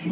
I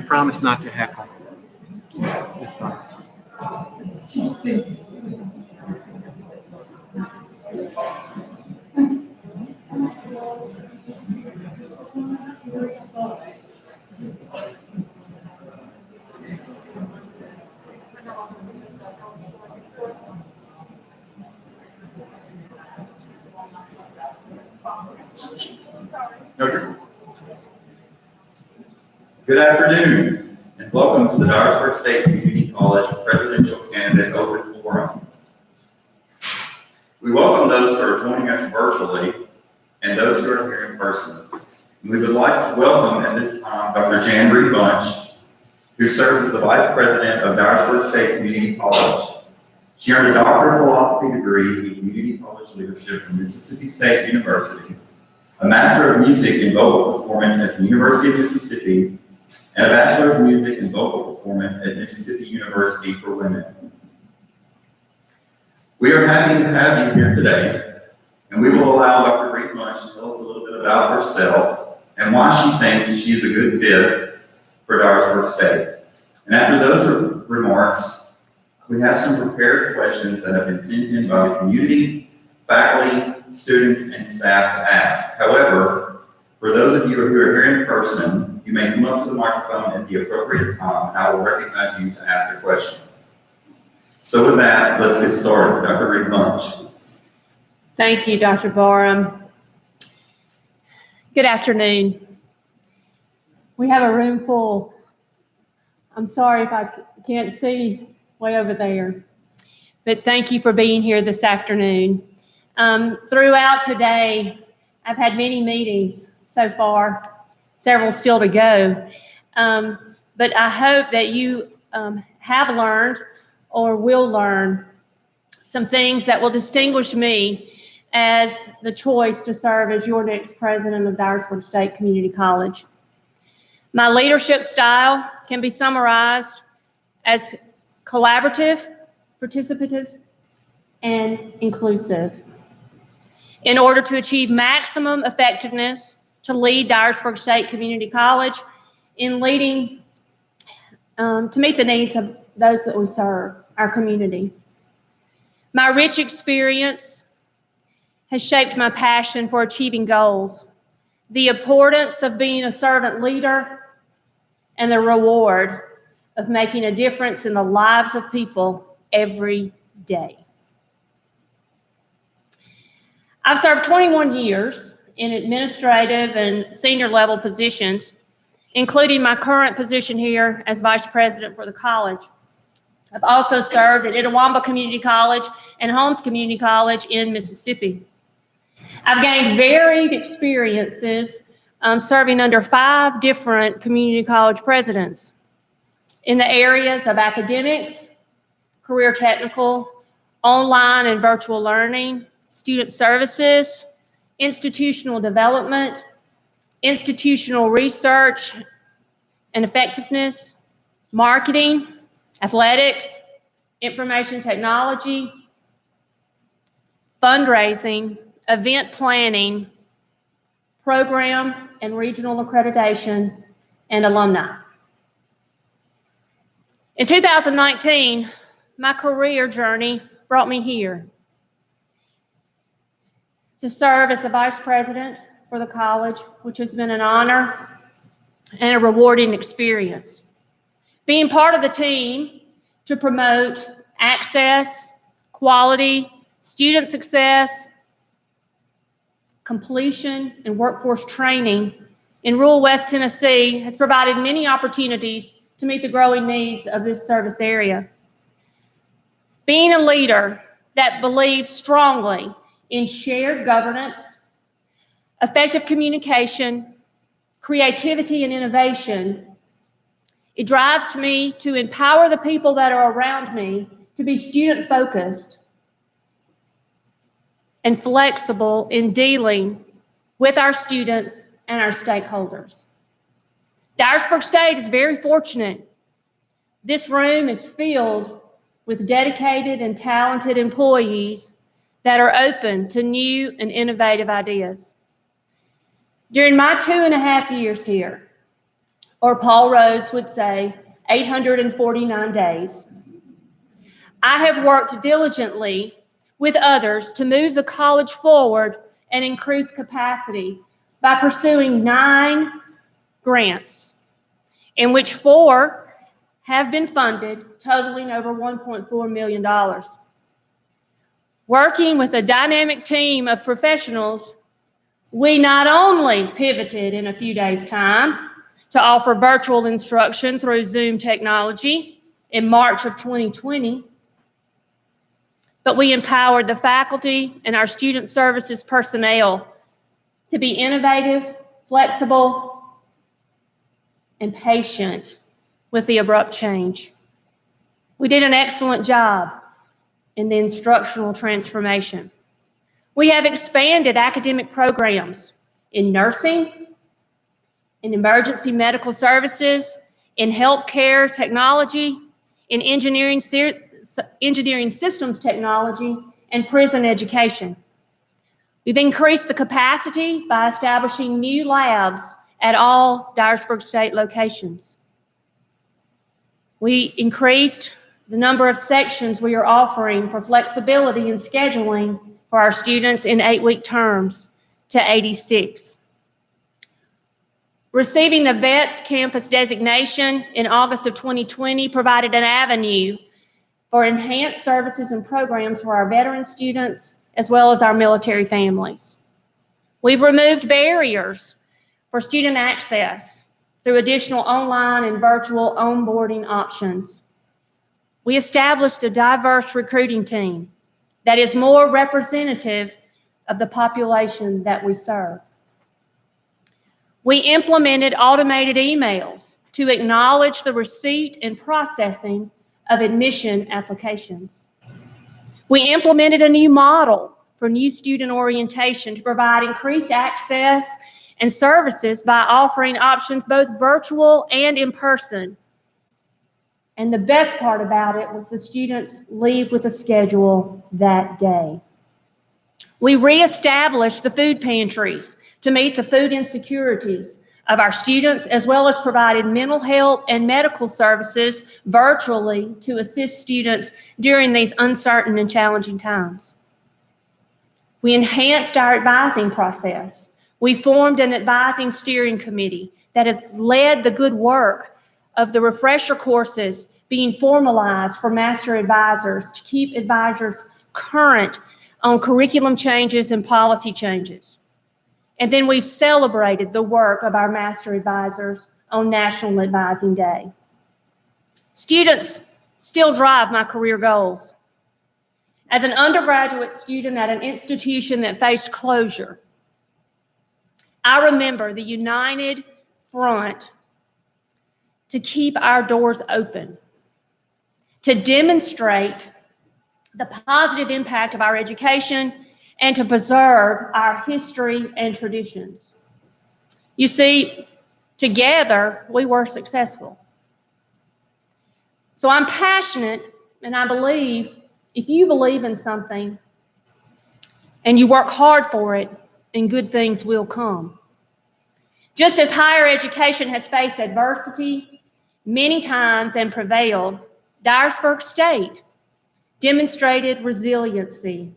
promise not to heckle this time. Good afternoon, and welcome to the Dyersburg State Community College Presidential Candidate Open Forum. We welcome those who are joining us virtually and those who are here in person. We would like to welcome at this time Dr. Reid-Bunch, who serves as the Vice President of Dyersburg State Community College. She earned a Doctor of Philosophy degree in Community College Leadership from Mississippi State University, a Master of Music in Vocal Performance at the University of Mississippi, and a Bachelor of Music in Vocal Performance at Mississippi University for Women. We are happy to have you here today, and we will allow Dr. Reid-Bunch to tell us a little bit about herself and why she thinks that she is a good fit for Dyersburg State. And after those remarks, we have some prepared questions that have been sent in by the community, faculty, students, and staff to ask. However, for those of you who are here in person, you may come up to the microphone at the appropriate time, and I will recognize you to ask a question. So with that, let's get started. Dr. Reid-Bunch. Thank you, Dr. Barham. Good afternoon. We have a room full. I'm sorry if I can't see way over there, but thank you for being here this afternoon. Throughout today, I've had many meetings so far, several still to go, but I hope that you have learned or will learn some things that will distinguish me as the choice to serve as your next president of Dyersburg State Community College. My leadership style can be summarized as collaborative, participative, and inclusive. In order to achieve maximum effectiveness to lead Dyersburg State Community College in leading to meet the needs of those that we serve, our community. My rich experience has shaped my passion for achieving goals, the importance of being a servant leader, and the reward of making a difference in the lives of people every day. I've served 21 years in administrative and senior level positions, including my current position here as vice president for the college. I've also served at Itawamba Community College and Holmes Community College in Mississippi. I've gained varied experiences serving under 5 different community college presidents in the areas of academics, career technical, online and virtual learning, student services, institutional development, institutional research and effectiveness, marketing, athletics, information technology, fundraising, event planning, program and regional accreditation, and alumni. In 2019, my career journey brought me here to serve as the vice president for the college, which has been an honor and a rewarding experience. Being part of the team to promote access, quality, student success, completion, and workforce training in rural West Tennessee has provided many opportunities to meet the growing needs of this service area. Being a leader that believes strongly in shared governance, effective communication, creativity, and innovation, it drives me to empower the people that are around me to be student-focused and flexible in dealing with our students and our stakeholders. Dyersburg State is very fortunate. This room is filled with dedicated and talented employees that are open to new and innovative ideas. During my 2.5 years here, or Paul Rhodes would say, 849 days, I have worked diligently with others to move the college forward and increase capacity by pursuing 9 grants, in which 4 have been funded, totaling over $1.4 million. Working with a dynamic team of professionals, we not only pivoted in a few days' time to offer virtual instruction through Zoom technology in March of 2020, but we empowered the faculty and our student services personnel to be innovative, flexible, and patient with the abrupt change. We did an excellent job in the instructional transformation. We have expanded academic programs in nursing, in emergency medical services, in healthcare technology, in engineering systems technology, and prison education. We've increased the capacity by establishing new labs at all Dyersburg State locations. We increased the number of sections we are offering for flexibility in scheduling for our students in 8-week terms to 86. Receiving the VETS campus designation in August of 2020 provided an avenue for enhanced services and programs for our veteran students as well as our military families. We've removed barriers for student access through additional online and virtual onboarding options. We established a diverse recruiting team that is more representative of the population that we serve. We implemented automated emails to acknowledge the receipt and processing of admission applications. We implemented a new model for new student orientation to provide increased access and services by offering options both virtual and in person. And the best part about it was the students leave with a schedule that day. We reestablished the food pantries to meet the food insecurities of our students, as well as provided mental health and medical services virtually to assist students during these uncertain and challenging times. We enhanced our advising process. We formed an advising steering committee that has led the good work of the refresher courses being formalized for master advisors to keep advisors current on curriculum changes and policy changes. And then we've celebrated the work of our master advisors on National Advising Day. Students still drive my career goals. As an undergraduate student at an institution that faced closure, I remember the united front to keep our doors open, to demonstrate the positive impact of our education and to preserve our history and traditions. You see, together we were successful. So I'm passionate, and I believe if you believe in something and you work hard for it, then good things will come. Just as higher education has faced adversity many times and prevailed, Dyersburg State demonstrated resiliency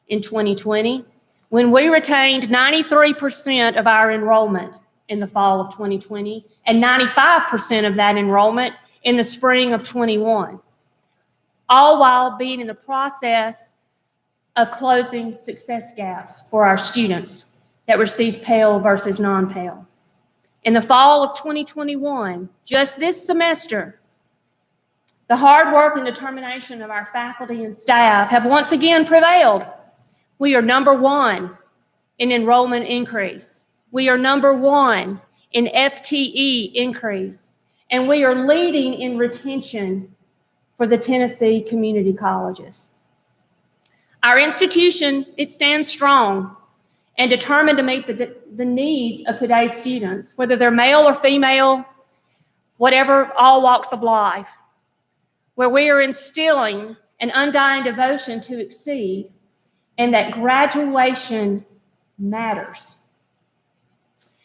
in 2020 when we retained 93% of our enrollment in the fall of 2020 and 95% of that enrollment in the spring of 21, all while being in the process of closing success gaps for our students that received Pell versus non-Pell. In the fall of 2021, just this semester, the hard work and determination of our faculty and staff have once again prevailed. We are number one in enrollment increase. We are number one in FTE increase. And we are leading in retention for the Tennessee community colleges. Our institution, it stands strong and determined to meet the needs of today's students, whether they're male or female, whatever, all walks of life, where we are instilling an undying devotion to exceed and that graduation matters.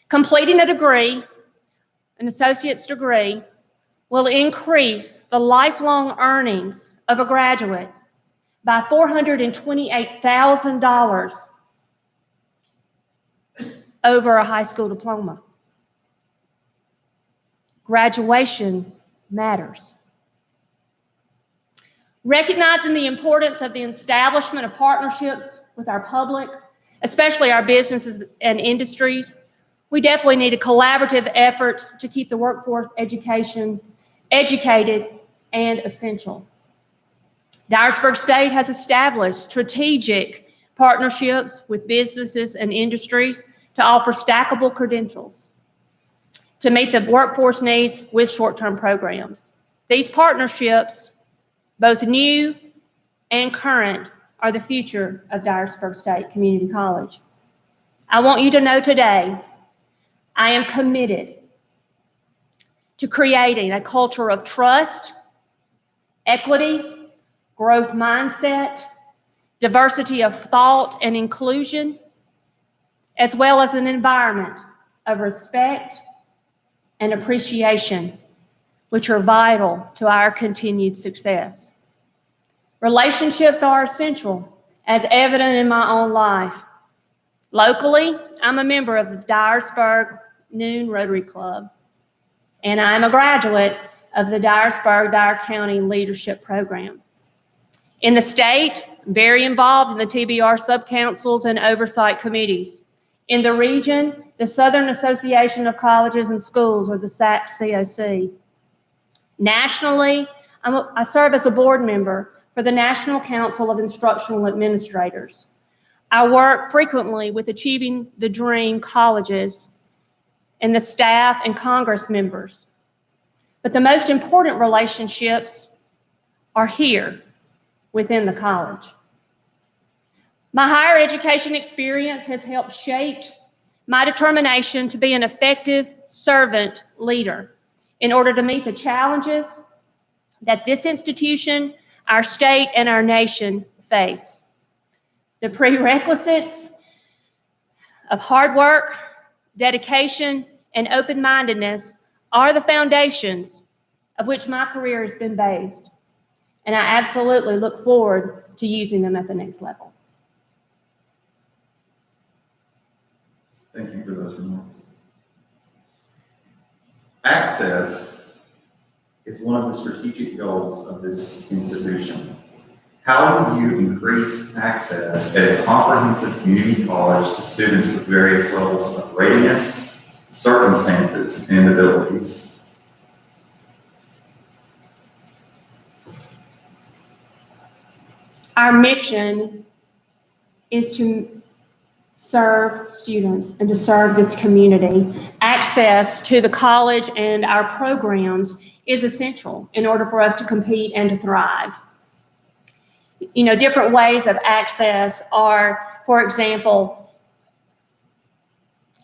Completing a degree, an associate's degree, will increase the lifelong earnings of a graduate by $428,000 over a high school diploma. Graduation matters. Recognizing the importance of the establishment of partnerships with our public, especially our businesses and industries, we definitely need a collaborative effort to keep the workforce education educated and essential. Dyersburg State has established strategic partnerships with businesses and industries to offer stackable credentials to meet the workforce needs with short-term programs. These partnerships, both new and current, are the future of Dyersburg State Community College. I want you to know today, I am committed to creating a culture of trust, equity, growth mindset, diversity of thought and inclusion, as well as an environment of respect and appreciation, which are vital to our continued success. Relationships are essential, as evident in my own life. Locally, I'm a member of the Dyersburg Noon Rotary Club, and I'm a graduate of the Dyersburg-Dyer County Leadership Program. In the state, I'm very involved in the TBR subcouncils and oversight committees. In the region, the Southern Association of Colleges and Schools, or the SAC-COC. Nationally, I serve as a board member for the National Council of Instructional Administrators. I work frequently with Achieving the Dream colleges and the staff and Congress members. But the most important relationships are here within the college. My higher education experience has helped shape my determination to be an effective servant leader in order to meet the challenges that this institution, our state, and our nation face. The prerequisites of hard work, dedication, and open-mindedness are the foundations of which my career has been based, and I absolutely look forward to using them at the next level. Thank you for those remarks. Access is one of the strategic goals of this institution. How do you increase access at a comprehensive community college to students with various levels of readiness, circumstances, and abilities? Our mission is to serve students and to serve this community. Access to the college and our programs is essential in order for us to compete and to thrive. You know, different ways of access are, for example,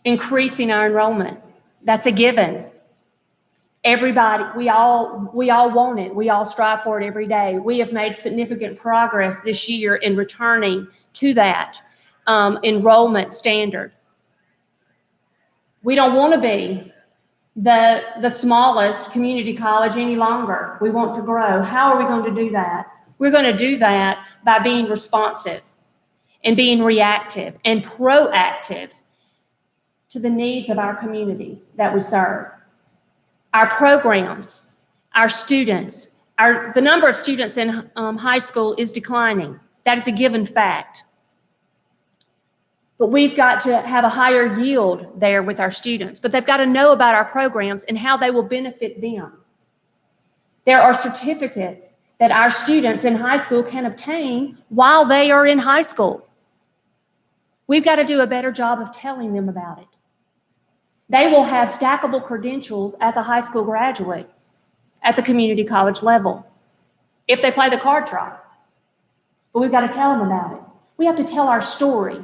increasing our enrollment. That's a given. Everybody, we all want it. We all strive for it every day. We have made significant progress this year in returning to that enrollment standard. We don't want to be the smallest community college any longer. We want to grow. How are we going to do that? We're going to do that by being responsive and being reactive and proactive to the needs of our communities that we serve. Our programs, our students, the number of students in high school is declining. That is a given fact. But we've got to have a higher yield there with our students. But they've got to know about our programs and how they will benefit them. There are certificates that our students in high school can obtain while they are in high school. We've got to do a better job of telling them about it. They will have stackable credentials as a high school graduate at the community college level if they play the card trial. But we've got to tell them about it. We have to tell our story.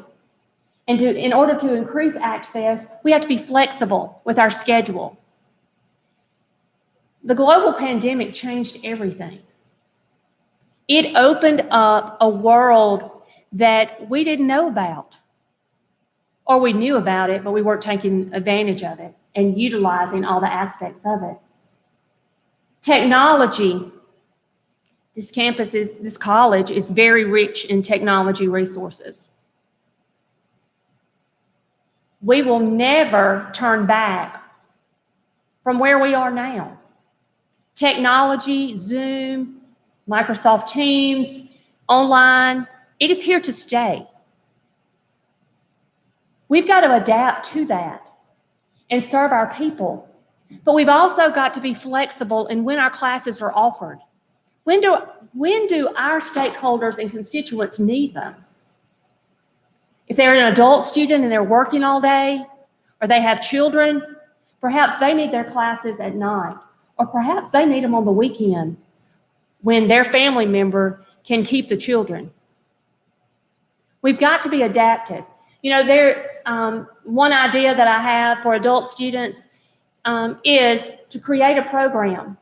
And in order to increase access, we have to be flexible with our schedule. The global pandemic changed everything. It opened up a world that we didn't know about. Or we knew about it, but we weren't taking advantage of it and utilizing all the aspects of it. Technology. This college is very rich in technology resources. We will never turn back from where we are now. Technology, Zoom, Microsoft Teams, online, it is here to stay. We've got to adapt to that and serve our people. But we've also got to be flexible in when our classes are offered. When do our stakeholders and constituents need them? If they're an adult student and they're working all day, or they have children, perhaps they need their classes at night, or perhaps they need them on the weekend when their family member can keep the children. We've got to be adaptive. You know, one idea that I have for adult students is to create a program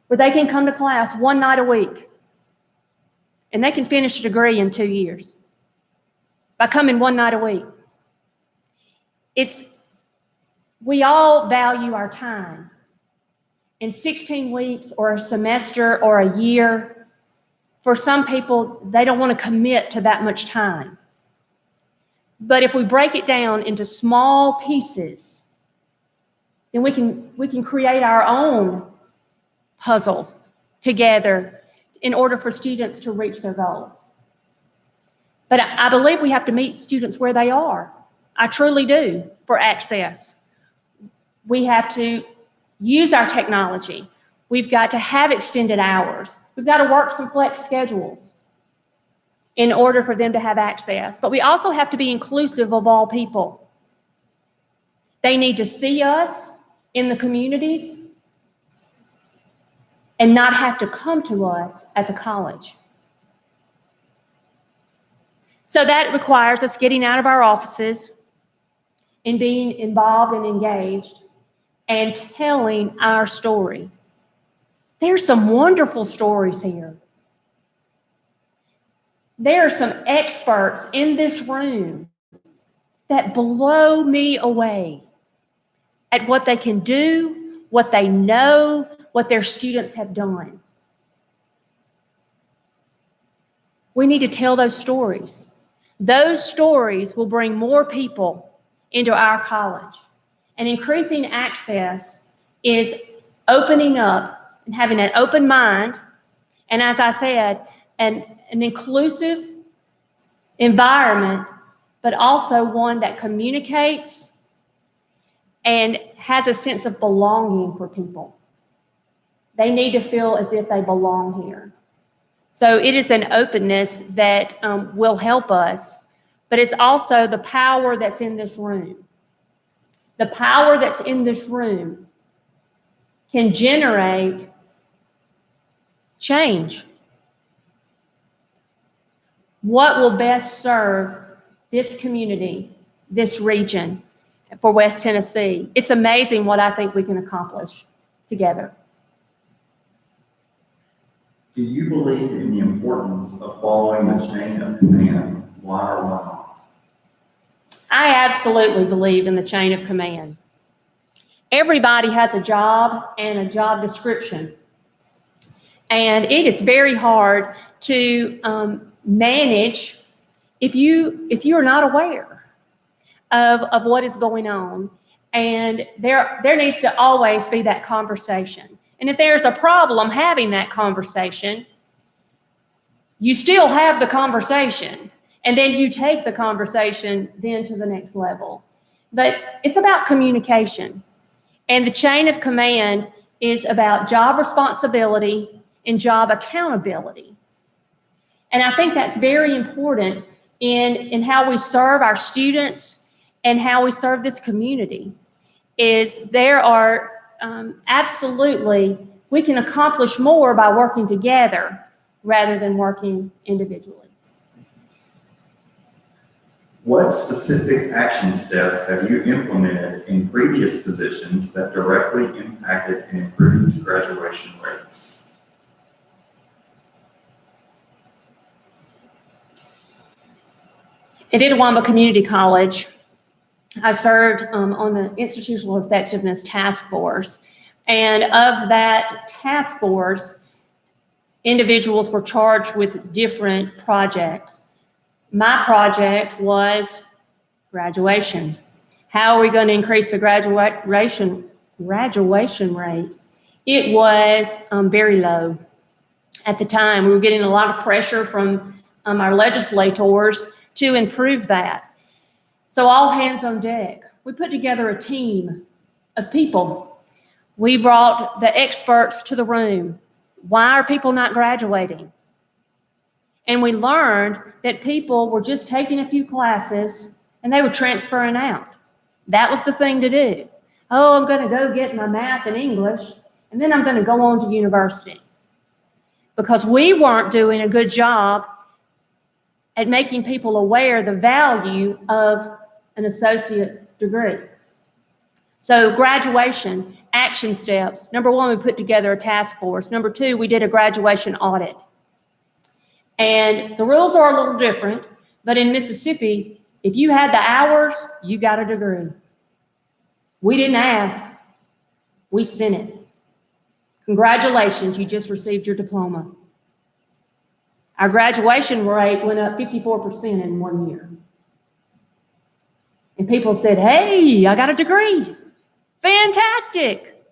where they can come to class one night a week and they can finish a degree in 2 years by coming one night a week. We all value our time. In 16 weeks or a semester or a year, for some people, they don't want to commit to that much time. But if we break it down into small pieces, then we can create our own puzzle together in order for students to reach their goals. But I believe we have to meet students where they are. I truly do, for access. We have to use our technology. We've got to have extended hours. We've got to work some flex schedules in order for them to have access. But we also have to be inclusive of all people. They need to see us in the communities and not have to come to us at the college. So that requires us getting out of our offices and being involved and engaged and telling our story. There's some wonderful stories here. There are some experts in this room that blow me away. at what they can do, what they know, what their students have done. We need to tell those stories. Those stories will bring more people into our college. And increasing access is opening up and having an open mind, and as I said, an inclusive environment, but also one that communicates and has a sense of belonging for people. They need to feel as if they belong here. So it is an openness that will help us, but it's also the power that's in this room. The power that's in this room can generate change. What will best serve this community, this region, for West Tennessee? It's amazing what I think we can accomplish together. Do you believe in the importance of following the chain of command? Why or why not? I absolutely believe in the chain of command. Everybody has a job and a job description. And it is very hard to manage if you are not aware of what is going on. And there needs to always be that conversation. And if there's a problem having that conversation, you still have the conversation. And then you take the conversation then to the next level. But it's about communication. And the chain of command is about job responsibility and job accountability. And I think that's very important in how we serve our students and how we serve this community. Is there are absolutely, we can accomplish more by working together rather than working individually. What specific action steps have you implemented in previous positions that directly impacted and improved graduation rates? At Itawamba Community College, I served on the Institutional Effectiveness Task Force. And of that task force, individuals were charged with different projects. My project was graduation. How are we going to increase the graduation rate? It was very low. At the time, we were getting a lot of pressure from our legislators to improve that. So all hands on deck. We put together a team of people. We brought the experts to the room. Why are people not graduating? And we learned that people were just taking a few classes and they were transferring out. That was the thing to do. Oh, I'm going to go get my math and English, and then I'm going to go on to university. Because we weren't doing a good job at making people aware the value of an associate degree. So graduation, action steps. Number one, we put together a task force. Number two, we did a graduation audit. And the rules are a little different, but in Mississippi, if you had the hours, you got a degree. We didn't ask, we sent it. Congratulations, you just received your diploma. Our graduation rate went up 54% in 1 year. And people said, hey, I got a degree. Fantastic.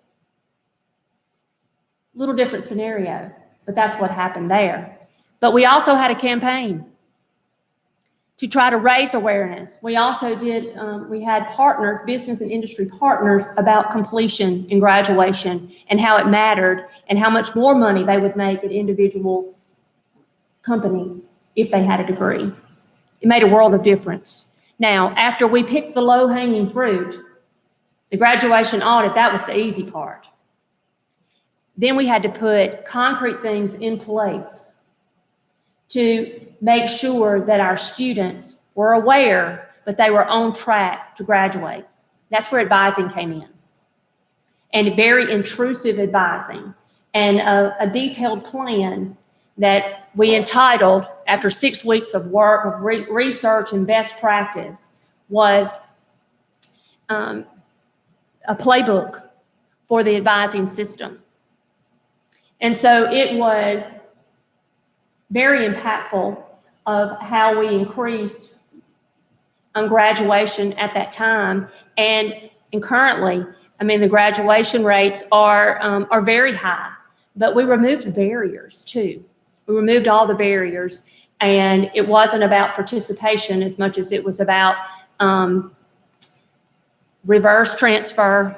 Little different scenario, but that's what happened there. But we also had a campaign to try to raise awareness. We also did, we had partners, business and industry partners, about completion and graduation and how it mattered and how much more money they would make at individual companies if they had a degree. It made a world of difference. Now, after we picked the low-hanging fruit, the graduation audit, that was the easy part. Then we had to put concrete things in place to make sure that our students were aware, but they were on track to graduate. That's where advising came in. And very intrusive advising and a detailed plan that we entitled, after 6 weeks of work, of research and best practice, was a playbook for the advising system. And so it was very impactful of how we increased graduation at that time. And currently, I mean, the graduation rates are very high, but we removed the barriers too. We removed all the barriers, and it wasn't about participation as much as it was about reverse transfer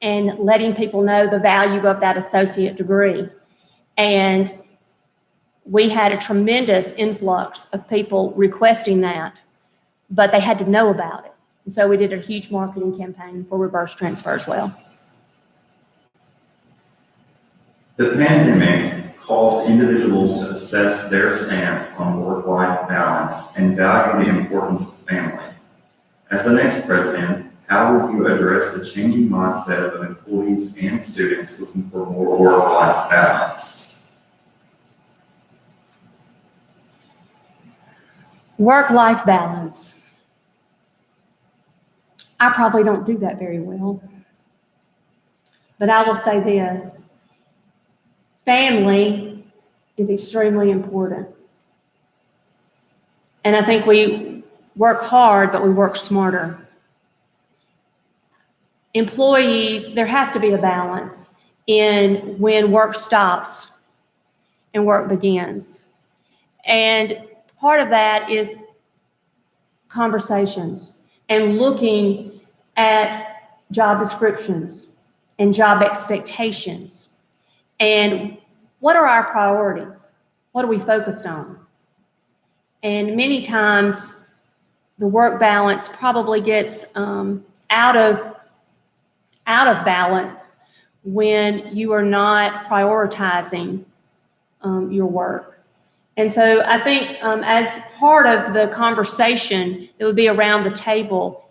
and letting people know the value of that associate degree. And we had a tremendous influx of people requesting that, but they had to know about it. And so we did a huge marketing campaign for reverse transfer as well. The pandemic caused individuals to assess their stance on work-life balance and value the importance of family. As the next president, how will you address the changing mindset of employees and students looking for more work-life balance? Work-life balance. I probably don't do that very well. But I will say this. Family is extremely important. And I think we work hard, but we work smarter. Employees, there has to be a balance in when work stops and work begins. And part of that is conversations and looking at job descriptions and job expectations. And what are our priorities? What are we focused on? And many times the work balance probably gets out of balance when you are not prioritizing your work. And so I think as part of the conversation that would be around the table,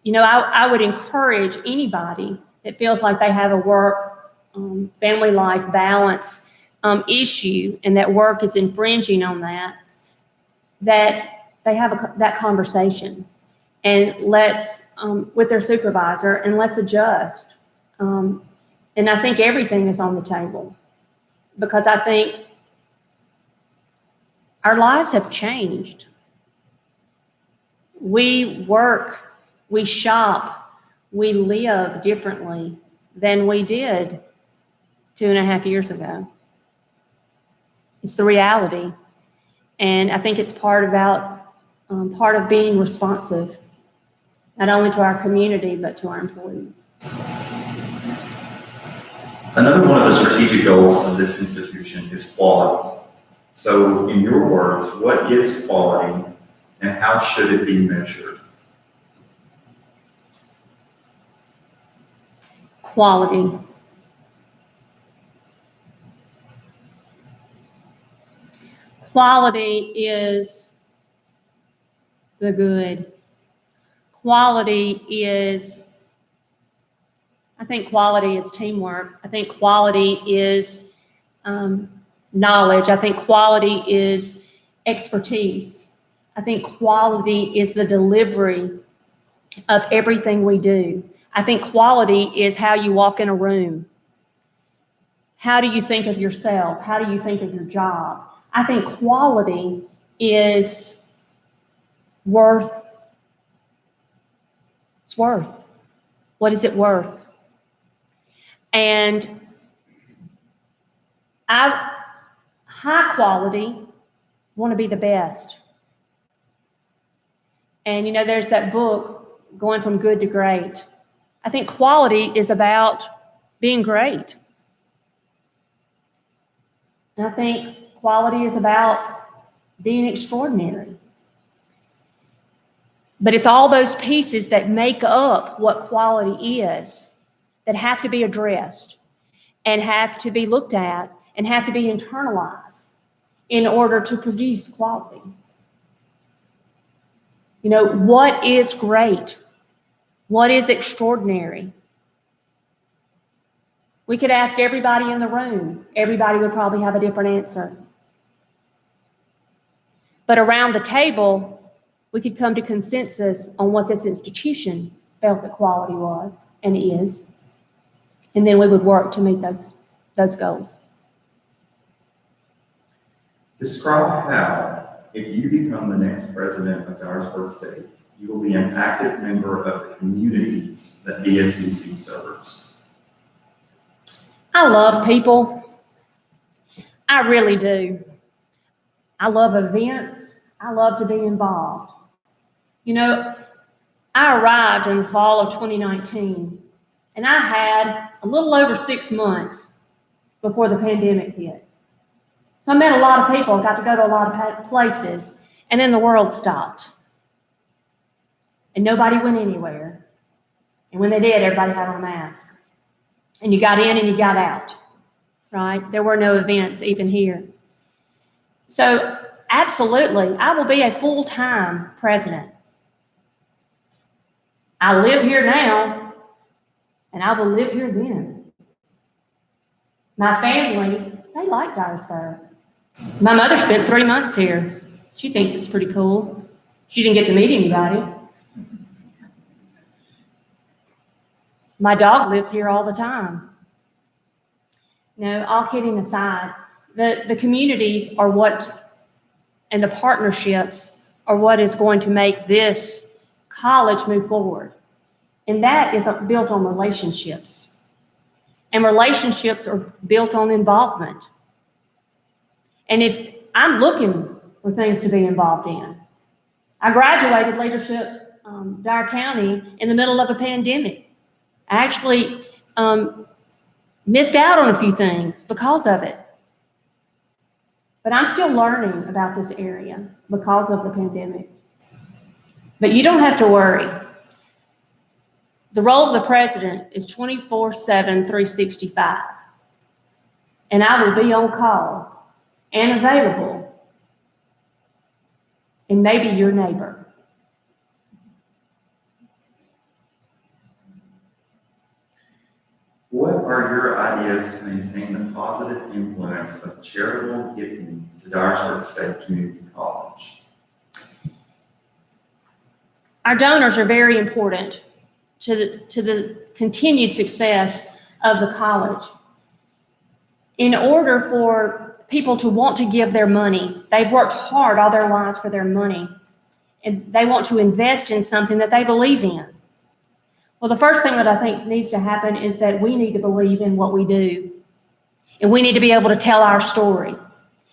you know, I would encourage anybody that feels like they have a work family life balance issue and that work is infringing on that they have that conversation and let's with their supervisor and let's adjust. And I think everything is on the table because I think our lives have changed. We work, we shop, we live differently than we did 2.5 years ago. It's the reality. And I think it's part of being responsive, not only to our community, but to our employees. Another one of the strategic goals of this institution is quality. So in your words, what is quality and how should it be measured? Quality. Quality is the good. Quality is, I think quality is teamwork. I think quality is knowledge. I think quality is expertise. I think quality is the delivery of everything we do. I think quality is how you walk in a room. How do you think of yourself? How do you think of your job? I think quality is worth. It's worth. What is it worth? And high quality want to be the best. And you know, there's that book, Going from Good to Great. I think quality is about being great. And I think quality is about being extraordinary. But it's all those pieces that make up what quality is that have to be addressed and have to be looked at and have to be internalized in order to produce quality. You know, what is great? What is extraordinary? We could ask everybody in the room. Everybody would probably have a different answer. But around the table, we could come to consensus on what this institution felt that quality was and is. And then we would work to meet those goals. Describe how, if you become the next president of Dyersburg State, you will be an active member of the communities that DSCC serves. I love people. I really do. I love events. I love to be involved. You know, I arrived in the fall of 2019, and I had a little over 6 months before the pandemic hit. So I met a lot of people, got to go to a lot of places, and then the world stopped. And nobody went anywhere. And when they did, everybody had on a mask. And you got in and you got out, right? There were no events even here. So absolutely, I will be a full-time president. I live here now, and I will live here then. My family, they like Dyersburg. My mother spent 3 months here. She thinks it's pretty cool. She didn't get to meet anybody. My dog lives here all the time. No, all kidding aside, the communities are what, and the partnerships are what is going to make this college move forward. And that is built on relationships. And relationships are built on involvement. And if I'm looking for things to be involved in, I graduated leadership Dyer County in the middle of a pandemic. I actually missed out on a few things because of it. But I'm still learning about this area because of the pandemic. But you don't have to worry. The role of the president is 24/7, 365. And I will be on call and available, and maybe your neighbor. What are your ideas to maintain the positive influence of charitable gifting to Dyersburg State Community College? Our donors are very important to the continued success of the college. In order for people to want to give their money, they've worked hard all their lives for their money, and they want to invest in something that they believe in. Well, the first thing that I think needs to happen is that we need to believe in what we do, and we need to be able to tell our story.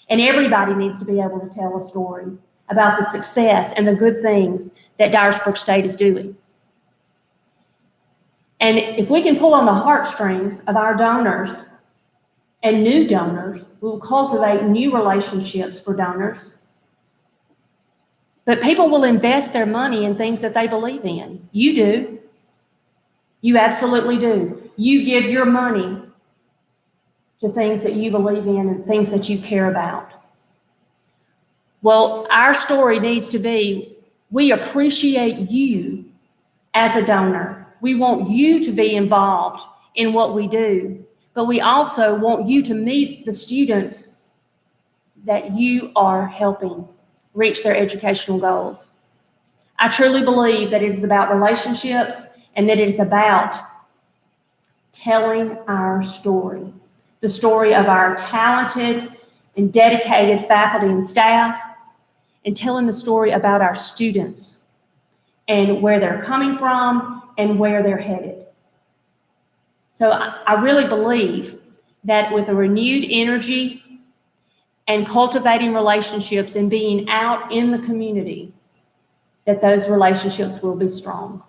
And everybody needs to be able to tell a story about the success and the good things that Dyersburg State is doing. And if we can pull on the heartstrings of our donors and new donors, we'll cultivate new relationships for donors. But people will invest their money in things that they believe in. You do. You absolutely do. You give your money to things that you believe in and things that you care about. Well, our story needs to be, we appreciate you as a donor. We want you to be involved in what we do, but we also want you to meet the students that you are helping reach their educational goals. I truly believe that it is about relationships and that it is about telling our story, the story of our talented and dedicated faculty and staff, and telling the story about our students and where they're coming from and where they're headed. So I really believe that with a renewed energy and cultivating relationships and being out in the community, that those relationships will be strong.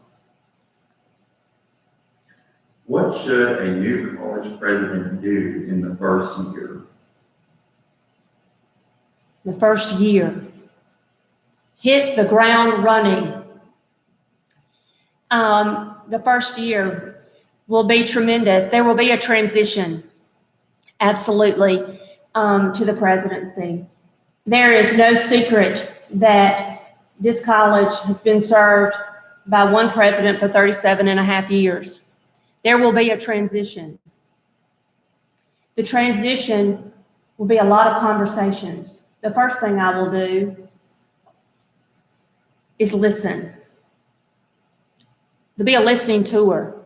What should a new college president do in the first year? The first year, hit the ground running. The first year will be tremendous. There will be a transition, absolutely, to the presidency. There is no secret that this college has been served by one president for 37 and a half years. There will be a transition. The transition will be a lot of conversations. The first thing I will do is listen. There'll be a listening tour.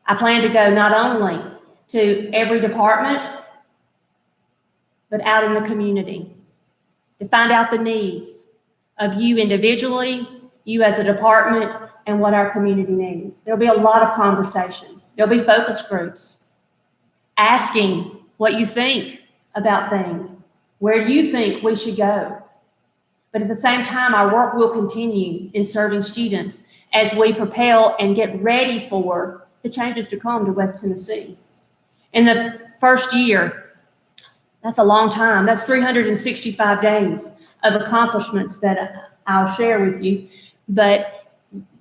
I plan to go not only to every department, but out in the community to find out the needs of you individually, you as a department, and what our community needs. There'll be a lot of conversations. There'll be focus groups asking what you think about things, where you think we should go. But at the same time, our work will continue in serving students as we propel and get ready for the changes to come to West Tennessee. In the first year, that's a long time. That's 365 days of accomplishments that I'll share with you. But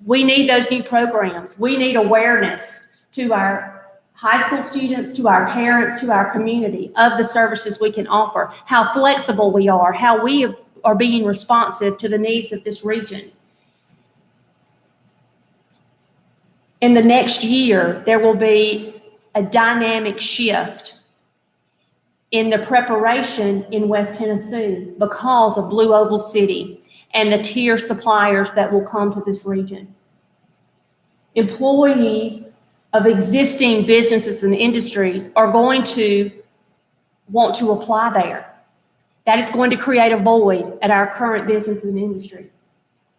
we need those new programs. We need awareness to our high school students, to our parents, to our community of the services we can offer, how flexible we are, how we are being responsive to the needs of this region. In the next year, there will be a dynamic shift in the preparation in West Tennessee because of Blue Oval City and the tier suppliers that will come to this region. Employees of existing businesses and industries are going to want to apply there. That is going to create a void at our current business and industry.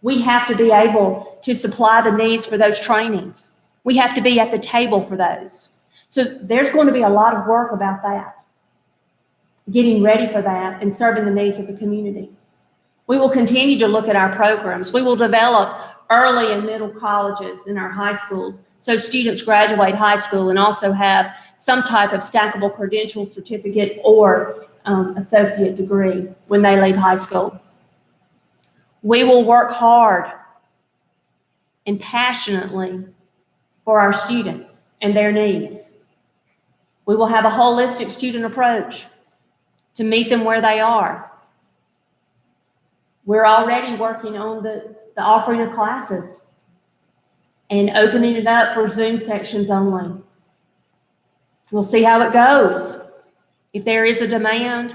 We have to be able to supply the needs for those trainings. We have to be at the table for those. So there's going to be a lot of work about that, getting ready for that and serving the needs of the community. We will continue to look at our programs. We will develop early and middle colleges in our high schools so students graduate high school and also have some type of stackable credential certificate or associate degree when they leave high school. We will work hard and passionately for our students and their needs. We will have a holistic student approach to meet them where they are. We're already working on the offering of classes and opening it up for Zoom sections only. We'll see how it goes. If there is a demand,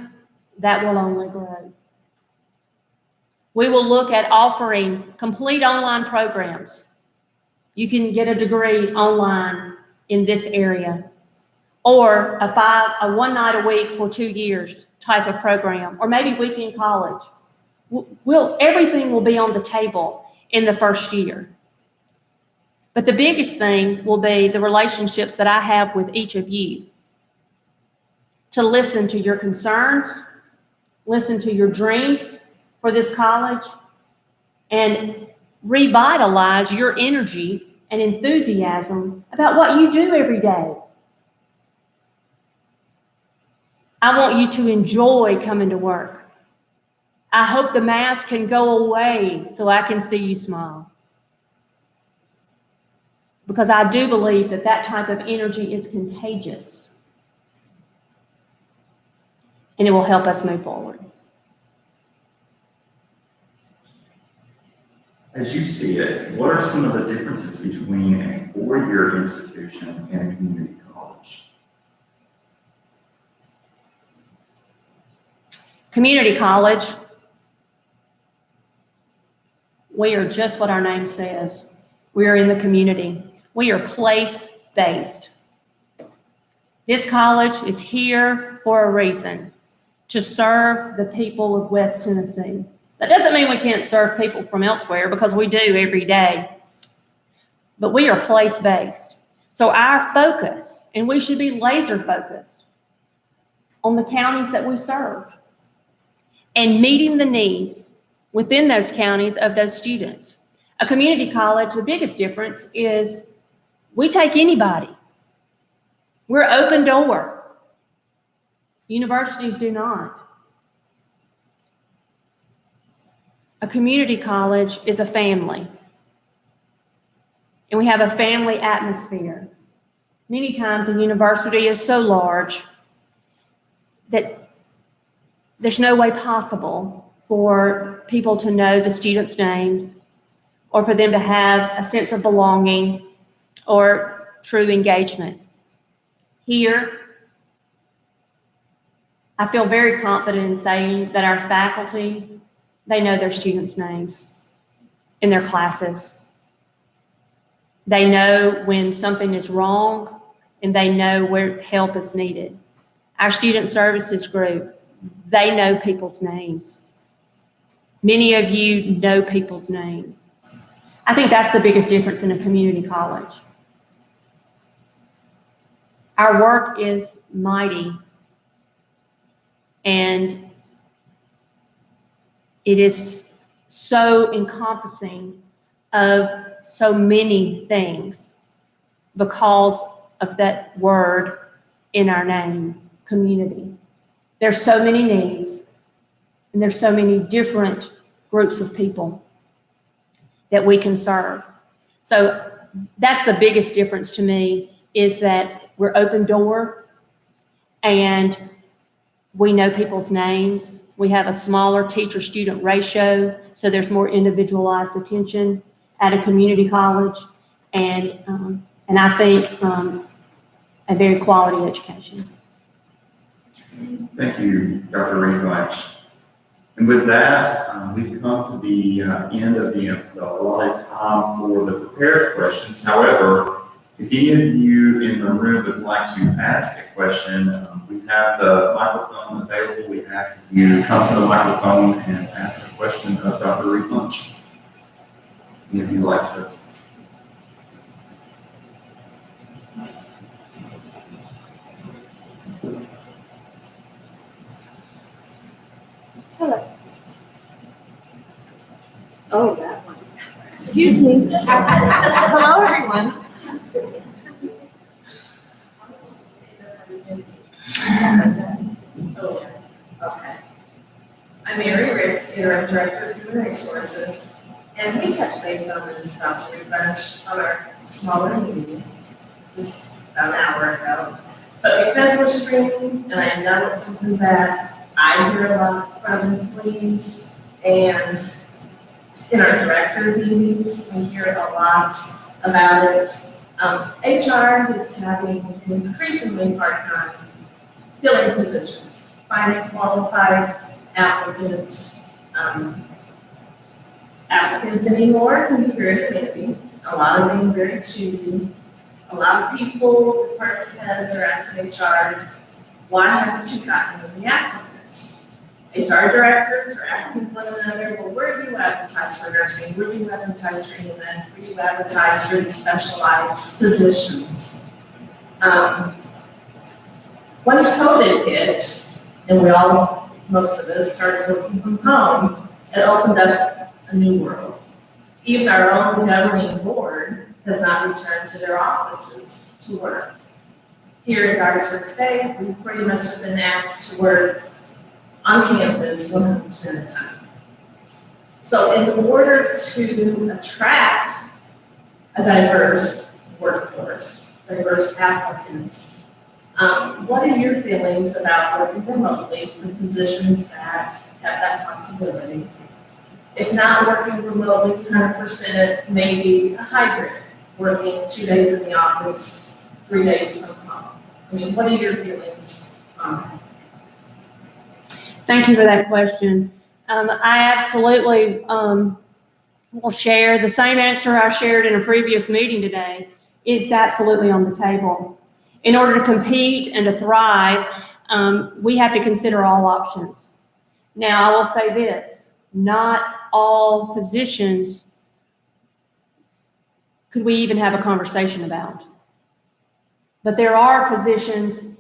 that will only grow. We will look at offering complete online programs. You can get a degree online in this area, or a one night a week for 2 years type of program, or maybe weekend college. Everything will be on the table in the first year. But the biggest thing will be the relationships that I have with each of you, to listen to your concerns, listen to your dreams for this college, and revitalize your energy and enthusiasm about what you do every day. I want you to enjoy coming to work. I hope the mask can go away so I can see you smile. Because I do believe that that type of energy is contagious. And it will help us move forward. As you see it, what are some of the differences between a four-year institution and a community college? Community college, we are just what our name says. We are in the community. We are place-based. This college is here for a reason, to serve the people of West Tennessee. That doesn't mean we can't serve people from elsewhere, because we do every day. But we are place-based. So our focus, and we should be laser-focused on the counties that we serve and meeting the needs within those counties of those students. A community college, the biggest difference is we take anybody. We're open door. Universities do not. A community college is a family. And we have a family atmosphere. Many times a university is so large that there's no way possible for people to know the student's name or for them to have a sense of belonging or true engagement. Here, I feel very confident in saying that our faculty, they know their students' names in their classes. They know when something is wrong, and they know where help is needed. Our student services group, they know people's names. Many of you know people's names. I think that's the biggest difference in a community college. Our work is mighty, and it is so encompassing of so many things because of that word in our name, community. There's so many needs, and there's so many different groups of people that we can serve. So that's the biggest difference to me, is that we're open door and we know people's names. We have a smaller teacher-student ratio, so there's more individualized attention at a community college, and I think a very quality education. Thank you, Dr. Reid-Bunch. And with that, we've come to the end of the allotted time for the prepared questions. However, if any of you in the room would like to ask a question, we have the microphone available. We ask that you come to the microphone and ask a question of Dr. Reid-Bunch. Any of you like to? Hello. Oh, that one. Excuse me. Hello, everyone. Oh, yeah. Okay. I'm Mary Riggs, Interim Director of Human Resources, and we touched base on this Dr. Reid-Bunch on our smaller meeting just about an hour ago. But because we're streaming, and I know it's something that I hear a lot from employees, and in our director meetings, we hear a lot about it. HR is having an increasingly hard time filling positions, finding qualified applicants. Applicants anymore can be very demanding, a lot of being very choosy. A lot of people, department heads are asking HR, why haven't you gotten any applicants? HR directors are asking one another, well, where do you advertise for nursing? Where do you advertise for EMS? Where do you advertise for these specialized positions? Once COVID hit, and we all, most of us, started working from home, it opened up a new world. Even our own governing board has not returned to their offices to work. Here at Dyersburg State, we pretty much have been asked to work on campus 100% of the time. So in order to attract a diverse workforce, diverse applicants, what are your feelings about working remotely for positions that have that possibility? If not working remotely 100%, maybe a hybrid, working 2 days in the office, 3 days from home. I mean, what are your feelings on that? Thank you for that question. I absolutely will share the same answer I shared in a previous meeting today. It's absolutely on the table. In order to compete and to thrive, we have to consider all options. Now, I will say this, not all positions could we even have a conversation about. But there are positions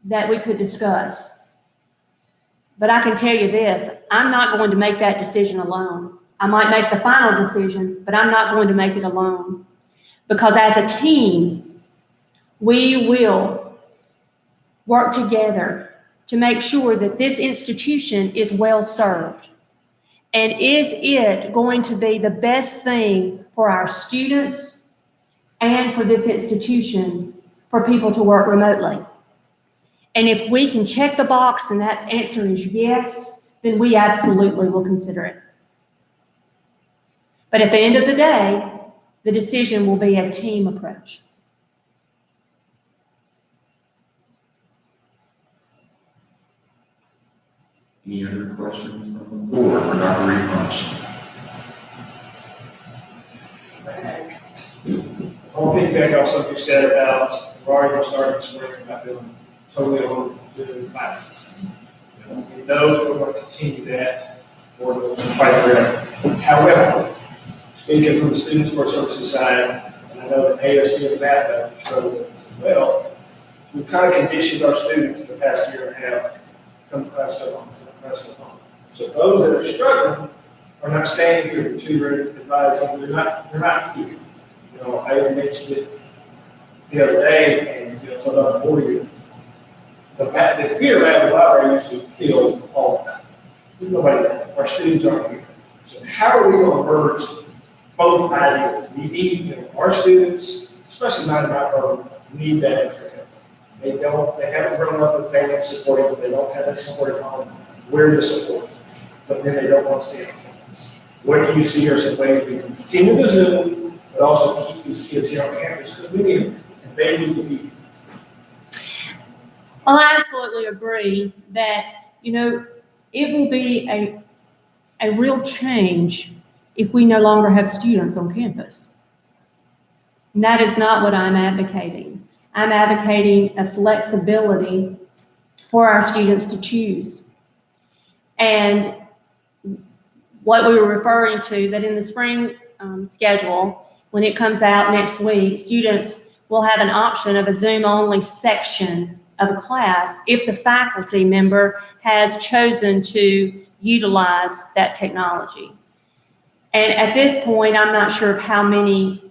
that we could discuss. But I can tell you this, I'm not going to make that decision alone. I might make the final decision, but I'm not going to make it alone. Because as a team, we will work together to make sure that this institution is well served. And is it going to be the best thing for our students and for this institution for people to work remotely? And if we can check the box and that answer is yes, then we absolutely will consider it. But at the end of the day, the decision will be a team approach. Any other questions from the floor for Dr. Reid-Bunch? piggyback off something you said about, we're already going to start in spring about doing totally on Zoom classes. We know that we're going to continue that for quite forever. However, speaking from the Student Support Services side, and I know that ASC and math struggle with this as well, we've kind of conditioned our students the past year and a half to come to class at home, So those that are struggling are not staying here for tutoring, advising, they're not here. I even mentioned it the other day, and told our board here, the computer lab in the library used to fill all the time. There's nobody there. Our students aren't here. So how are we going to merge both ideas? We need, our students, especially mine and my program, need that extra help. They haven't grown up with parents supporting them. They don't have that support at home. We're the support. But then they don't want to stay on campus. What do you see are some ways we can continue the Zoom, but also keep these kids here on campus because we need them and they need to be here. Well, I absolutely agree that, it will be a real change if we no longer have students on campus. And that is not what I'm advocating. I'm advocating a flexibility for our students to choose. And what we were referring to, that in the spring schedule, when it comes out next week, students will have an option of a Zoom-only section of a class if the faculty member has chosen to utilize that technology. And at this point, I'm not sure of how many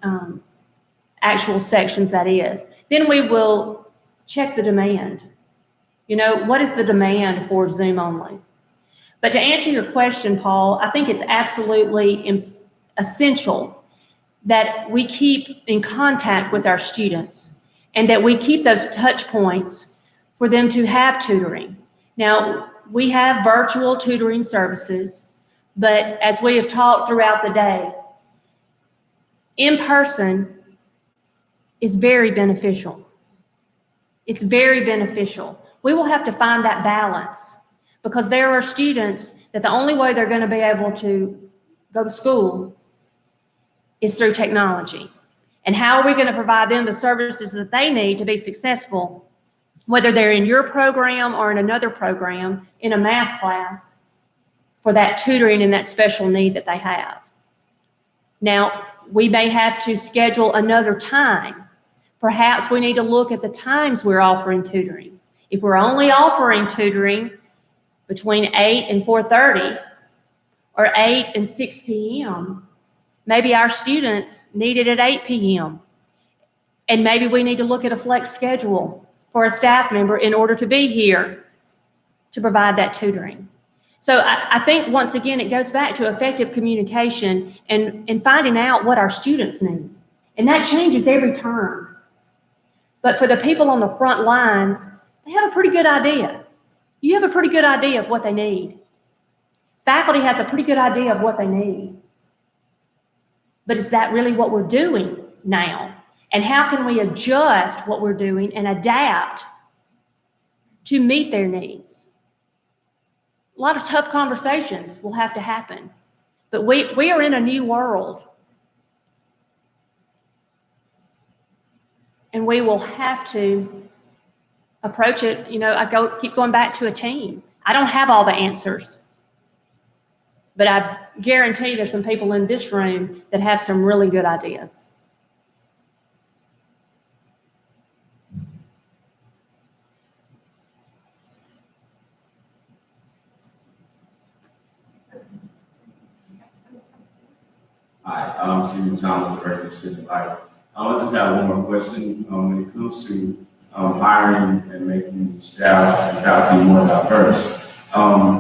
actual sections that is. Then we will check the demand. What is the demand for Zoom only? But to answer your question, Paul, I think it's absolutely essential that we keep in contact with our students and that we keep those touch points for them to have tutoring. Now, we have virtual tutoring services, but as we have talked throughout the day, in person is very beneficial. It's very beneficial. We will have to find that balance because there are students that the only way they're going to be able to go to school is through technology. And how are we going to provide them the services that they need to be successful, whether they're in your program or in another program, in a math class, for that tutoring and that special need that they have. Now, we may have to schedule another time. Perhaps we need to look at the times we're offering tutoring. If we're only offering tutoring between 8 and 4:30 or 8 and 6 p.m., maybe our students need it at 8 p.m. And maybe we need to look at a flex schedule for a staff member in order to be here to provide that tutoring. So I think, once again, it goes back to effective communication and finding out what our students need. And that changes every term. But for the people on the front lines, they have a pretty good idea. You have a pretty good idea of what they need. Faculty has a pretty good idea of what they need. But is that really what we're doing now? And how can we adjust what we're doing and adapt to meet their needs? A lot of tough conversations will have to happen. But we are in a new world. And we will have to approach it. Keep going back to a team. I don't have all the answers. But I guarantee there's some people in this room that have some really good ideas. Hi, I'm Stephen Thomas, Director of Student Life. I just have one more question. When it comes to hiring and making the staff and faculty more diverse,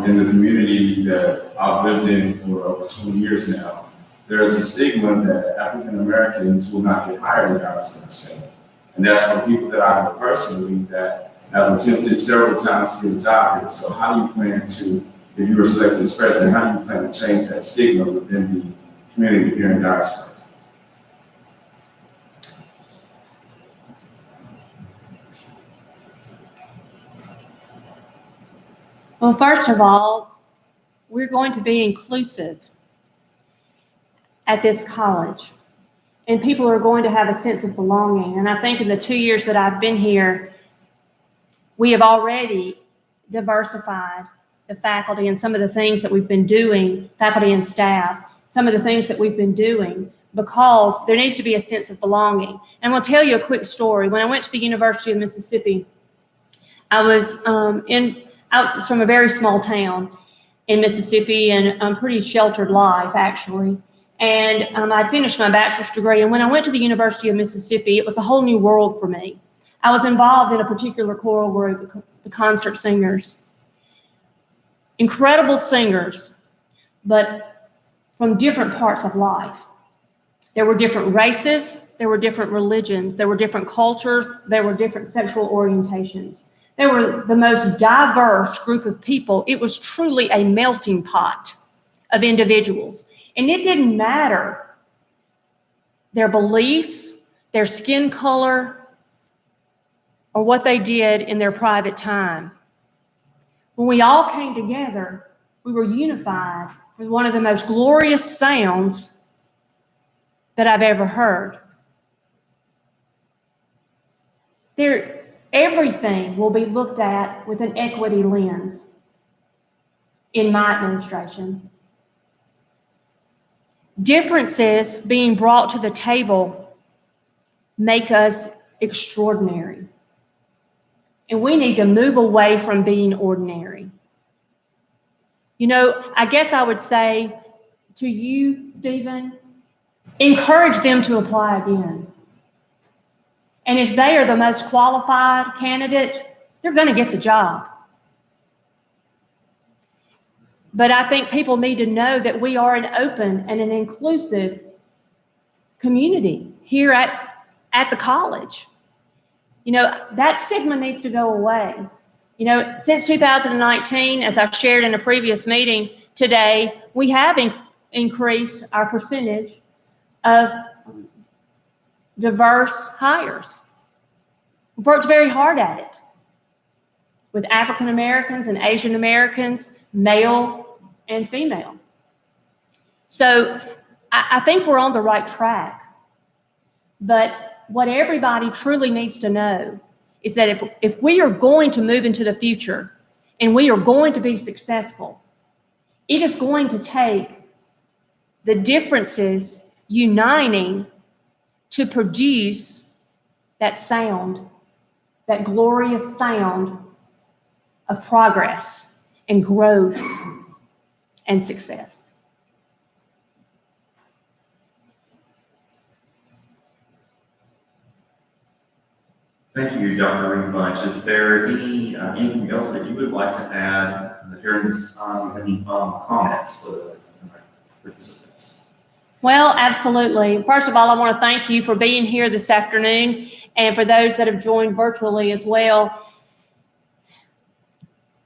in the community that I've lived in for over 20 years now, there is a stigma that African Americans will not get hired in Dyersburg State. And that's for people that I know personally that have attempted several times to get a job here. So how do you plan to, if you were selected as president, how do you plan to change that stigma within the community here in Dyersburg? Well, first of all, we're going to be inclusive at this college. and people are going to have a sense of belonging. And I think in the 2 years that I've been here, we have already diversified the faculty and some of the things that we've been doing, faculty and staff, some of the things that we've been doing, because there needs to be a sense of belonging. And I'm going to tell you a quick story. When I went to the University of Mississippi, I was from a very small town in Mississippi, and a pretty sheltered life, actually. And I finished my bachelor's degree. And when I went to the University of Mississippi, it was a whole new world for me. I was involved in a particular choral group, the concert singers. Incredible singers, but from different parts of life. There were different races, there were different religions, there were different cultures, there were different sexual orientations. They were the most diverse group of people. It was truly a melting pot of individuals. And it didn't matter their beliefs, their skin color, or what they did in their private time. When we all came together, we were unified with one of the most glorious sounds that I've ever heard. Everything will be looked at with an equity lens in my administration. Differences being brought to the table make us extraordinary. And we need to move away from being ordinary. You know, I guess I would say to you, Stephen, encourage them to apply again. And if they are the most qualified candidate, they're going to get the job. But I think people need to know that we are an open and an inclusive community here at the college. You know, that stigma needs to go away. You know, since 2019, as I've shared in a previous meeting today, we have increased our percentage of diverse hires. We've worked very hard at it with African Americans and Asian Americans, male and female. So I think we're on the right track. But what everybody truly needs to know is that if we are going to move into the future and we are going to be successful, it is going to take the differences uniting to produce that sound, that glorious sound of progress and growth and success. Thank you, Dr. Reid-Bunch. Is there anything else that you would like to add during this time? Any comments for the participants? Well, absolutely. First of all, I want to thank you for being here this afternoon, and for those that have joined virtually as well.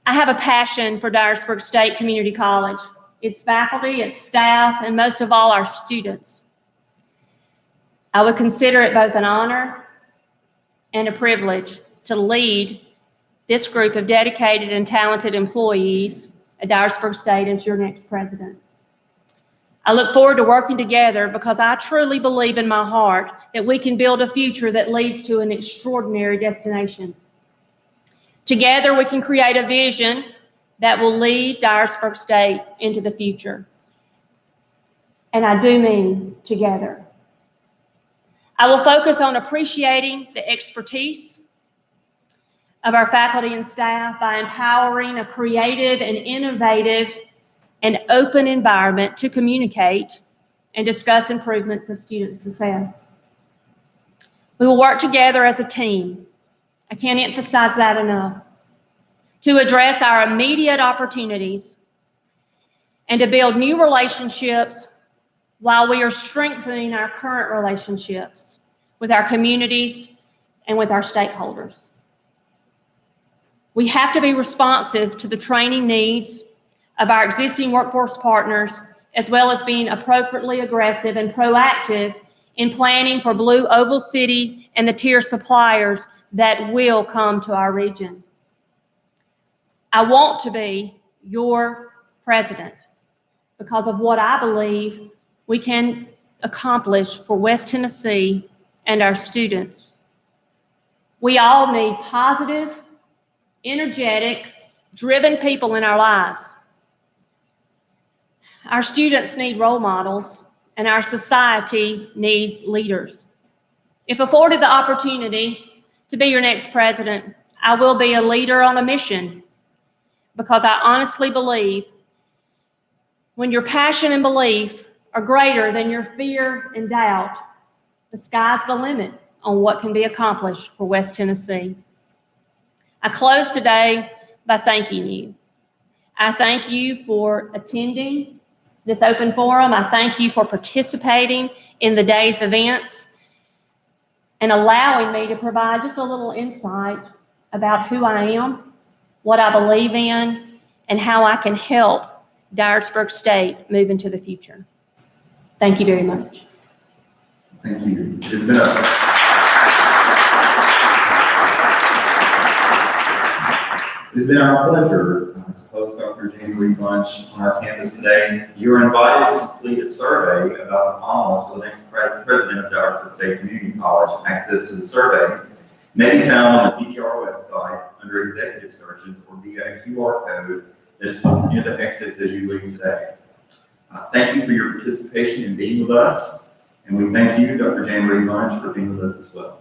I have a passion for Dyersburg State Community College, its faculty, its staff, and most of all, our students. I would consider it both an honor and a privilege to lead this group of dedicated and talented employees at Dyersburg State as your next president. I look forward to working together because I truly believe in my heart that we can build a future that leads to an extraordinary destination. Together, we can create a vision that will lead Dyersburg State into the future. And I do mean together. I will focus on appreciating the expertise of our faculty and staff by empowering a creative and innovative and open environment to communicate and discuss improvements of student success. We will work together as a team. I can't emphasize that enough. To address our immediate opportunities and to build new relationships while we are strengthening our current relationships with our communities and with our stakeholders. We have to be responsive to the training needs of our existing workforce partners, as well as being appropriately aggressive and proactive in planning for Blue Oval City and the tier suppliers that will come to our region. I want to be your president because of what I believe we can accomplish for West Tennessee and our students. We all need positive, energetic, driven people in our lives. Our students need role models, and our society needs leaders. If afforded the opportunity to be your next president, I will be a leader on a mission, because I honestly believe when your passion and belief are greater than your fear and doubt, the sky's the limit on what can be accomplished for West Tennessee. I close today by thanking you. I thank you for attending this open forum. I thank you for participating in the day's events and allowing me to provide just a little insight about who I am, what I believe in, and how I can help Dyersburg State move into the future. Thank you very much. Thank you. It has been our pleasure to host Dr. Jamie Reid-Bunch on our campus today. You are invited to complete a survey about the finalists for the next president of Dyersburg State Community College. Access to the survey may be found on the TPR website under executive searches or via a QR code that is posted near the exits as you leave today. Thank you for your participation in being with us, and we thank you, Dr. Jamie Reid-Bunch, for being with us as well.